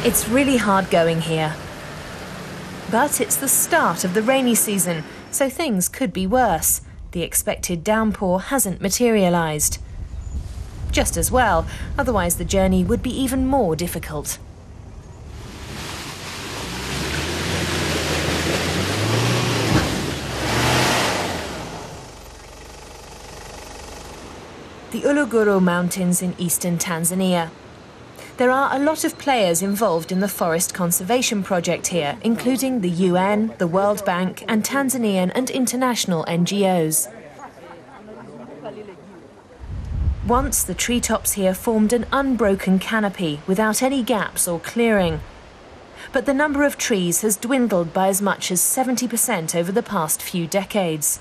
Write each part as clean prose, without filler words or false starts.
It's really hard going here. But it's the start of the rainy season, so things could be worse. The expected downpour hasn't materialised. Just as well, otherwise the journey would be even more difficult. The Uluguru Mountains in eastern Tanzania. There are a lot of players involved in the forest conservation project here, including the UN, the World Bank and Tanzanian and international NGOs. Once the treetops here formed an unbroken canopy without any gaps or clearing. But the number of trees has dwindled by as much as 70% over the past few decades.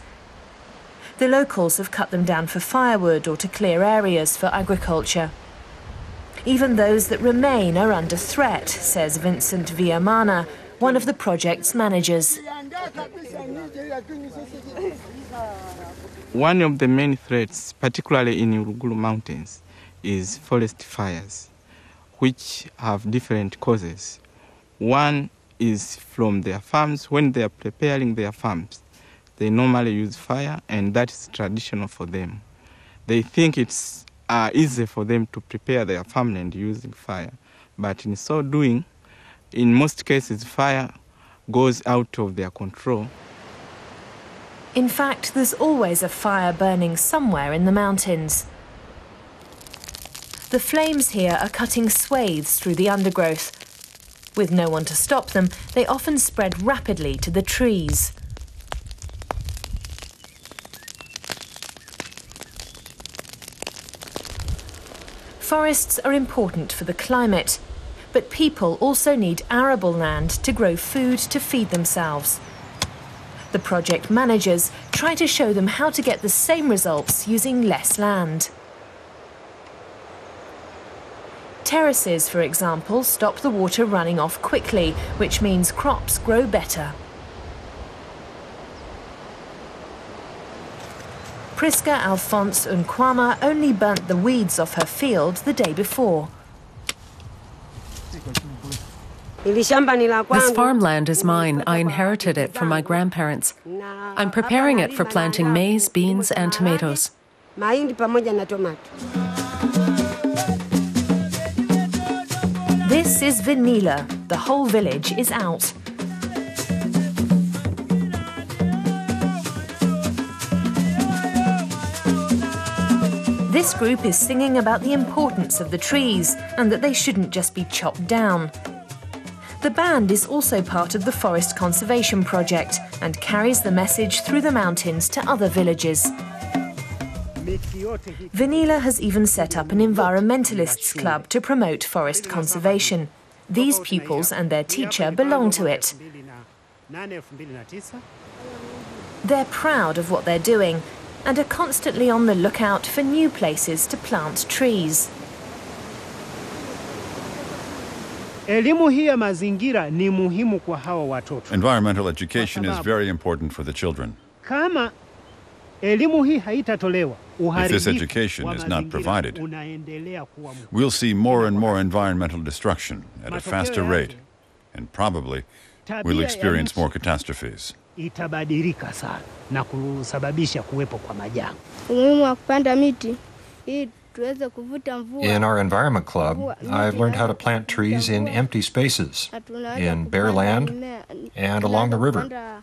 The locals have cut them down for firewood or to clear areas for agriculture. Even those that remain are under threat, says Vincent Viamana, one of the project's managers. One of the main threats, particularly in Uluguru Mountains, is forest fires, which have different causes. One is from their farms. When they are preparing their farms, they normally use fire, and that is traditional for them. They think it's easy for them to prepare their farmland using fire. But in so doing, in most cases, fire goes out of their control. In fact, there's always a fire burning somewhere in the mountains. The flames here are cutting swathes through the undergrowth. With no one to stop them, they often spread rapidly to the trees. Forests are important for the climate, but people also need arable land to grow food to feed themselves. The project managers try to show them how to get the same results using less land. Terraces, for example, stop the water running off quickly, which means crops grow better. Priska Alphonse Nkwama only burnt the weeds off her field the day before. This farmland is mine. I inherited it from my grandparents. I'm preparing it for planting maize, beans, and tomatoes. This is Vanilla. The whole village is out. This group is singing about the importance of the trees and that they shouldn't just be chopped down. The band is also part of the Forest Conservation Project and carries the message through the mountains to other villages. Vanilla has even set up an environmentalists club to promote forest conservation. These pupils and their teacher belong to it. They're proud of what they're doing and are constantly on the lookout for new places to plant trees. Environmental education is very important for the children. If this education is not provided, we'll see more and more environmental destruction at a faster rate, and probably we'll experience more catastrophes. In our environment club, I've learned how to plant trees in empty spaces, in bare land, and along the river.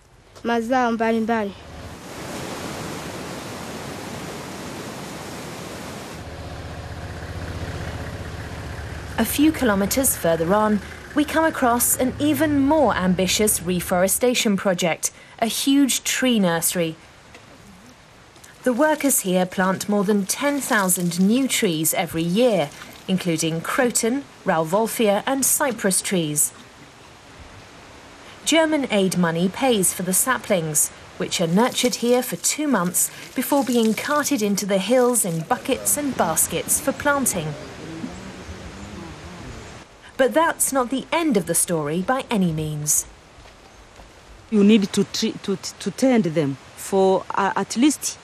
A few kilometres further on, we come across an even more ambitious reforestation project, a huge tree nursery. The workers here plant more than 10,000 new trees every year, including croton, rauwolfia and cypress trees. German aid money pays for the saplings, which are nurtured here for 2 months before being carted into the hills in buckets and baskets for planting. But that's not the end of the story by any means. You need to tend them for at least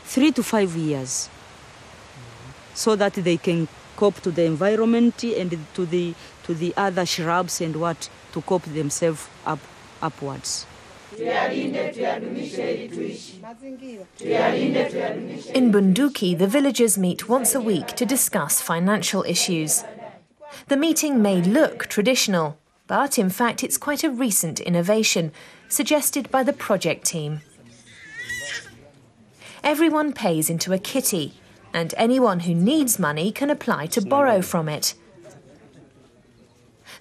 3 to 5 years so that they can cope to the environment and to the other shrubs and what to cope themselves upwards. In Bunduki, the villagers meet once a week to discuss financial issues. The meeting may look traditional, but in fact it's quite a recent innovation, suggested by the project team. Everyone pays into a kitty, and anyone who needs money can apply to borrow from it.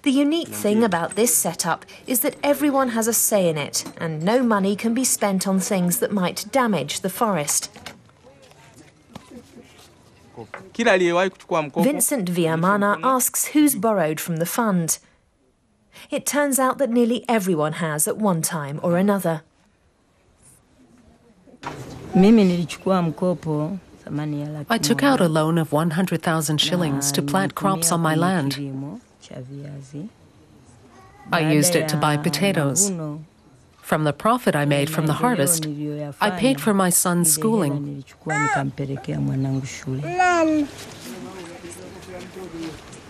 The unique thing about this setup is that everyone has a say in it, and no money can be spent on things that might damage the forest. Vincent Viamana asks who's borrowed from the fund. It turns out that nearly everyone has at one time or another. I took out a loan of 100,000 shillings to plant crops on my land. I used it to buy potatoes. From the profit I made from the harvest, I paid for my son's schooling.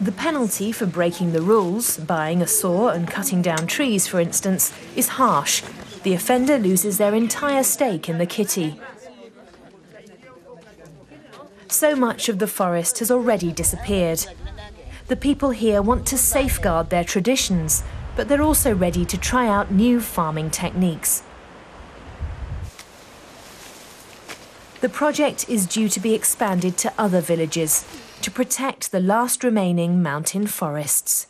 The penalty for breaking the rules, buying a saw and cutting down trees, for instance, is harsh. The offender loses their entire stake in the kitty. So much of the forest has already disappeared. The people here want to safeguard their traditions, but they're also ready to try out new farming techniques. The project is due to be expanded to other villages to protect the last remaining mountain forests.